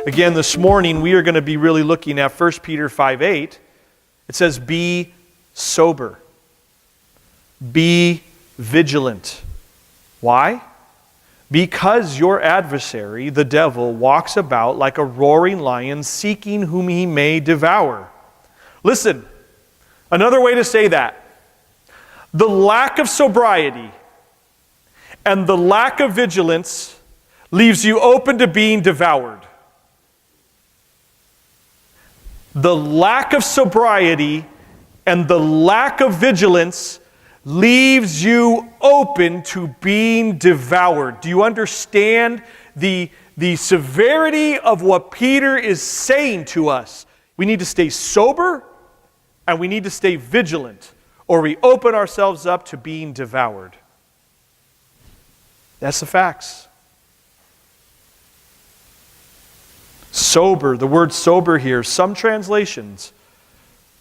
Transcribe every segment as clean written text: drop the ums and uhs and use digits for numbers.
Again, this morning we are going to be really looking at 1 Peter 5:8. It says, be sober. Be vigilant. Why? Because your adversary, the devil, walks about like a roaring lion, seeking whom he may devour. Listen, another way to say that. The lack of sobriety and the lack of vigilance leaves you open to being devoured. The lack of sobriety and the lack of vigilance leaves you open to being devoured. Do you understand the severity of what Peter is saying to us? We need to stay sober and we need to stay vigilant, or we open ourselves up to being devoured. That's the facts. Sober, the word sober here, some translations,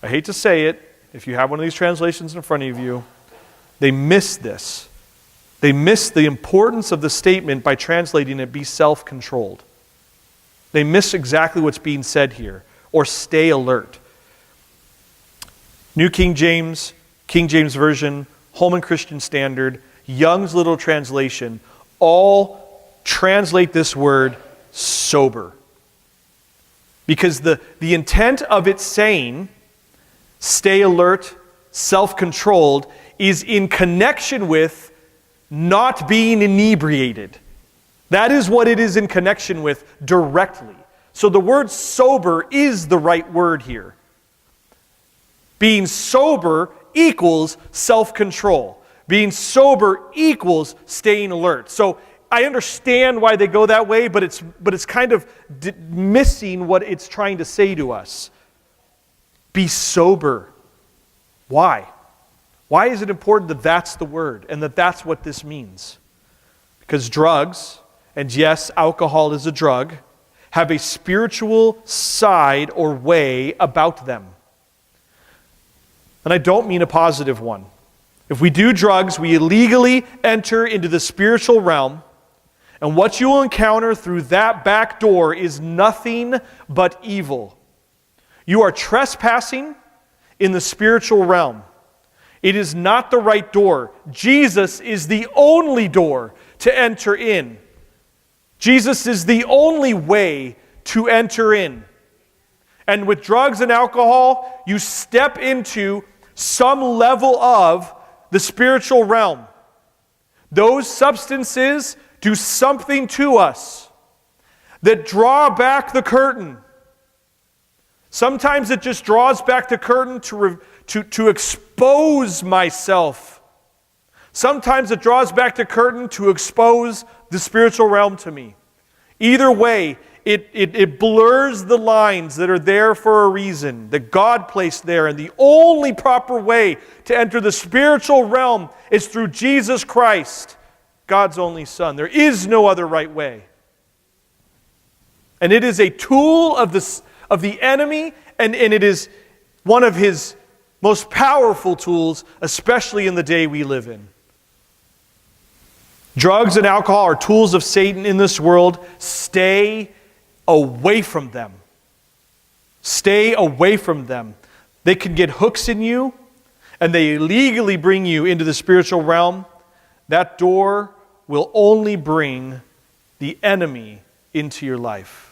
I hate to say it, if you have one of these translations in front of you, they miss this. They miss the importance of the statement by translating it, be self-controlled. They miss exactly what's being said here, or stay alert. New King James Version, Holman Christian Standard, Young's Little Translation, all translate this word sober. Because the intent of it saying, stay alert, self-controlled, is in connection with not being inebriated. That is what it is in connection with directly. So the word sober is the right word here. Being sober equals self-control. Being sober equals staying alert. So I understand why they go that way, but it's kind of missing what it's trying to say to us. Be sober. Why? Why is it important that that's the word and that that's what this means? Because drugs, and yes, alcohol is a drug, have a spiritual side or way about them. And I don't mean a positive one. If we do drugs, we illegally enter into the spiritual realm, and what you will encounter through that back door is nothing but evil. You are trespassing in the spiritual realm. It is not the right door. Jesus is the only door to enter in. Jesus is the only way to enter in. And with drugs and alcohol, you step into some level of the spiritual realm. Those substances do something to us that draw back the curtain. Sometimes it just draws back the curtain to expose myself. Sometimes it draws back the curtain to expose the spiritual realm to me. Either way, it blurs the lines that are there for a reason, that God placed there. And the only proper way to enter the spiritual realm is through Jesus Christ, God's only Son. There is no other right way. And it is a tool of the enemy, and it is one of his most powerful tools, especially in the day we live in. Drugs and alcohol are tools of Satan in this world. Stay away from them. Stay away from them. They can get hooks in you, and they illegally bring you into the spiritual realm. That door will only bring the enemy into your life.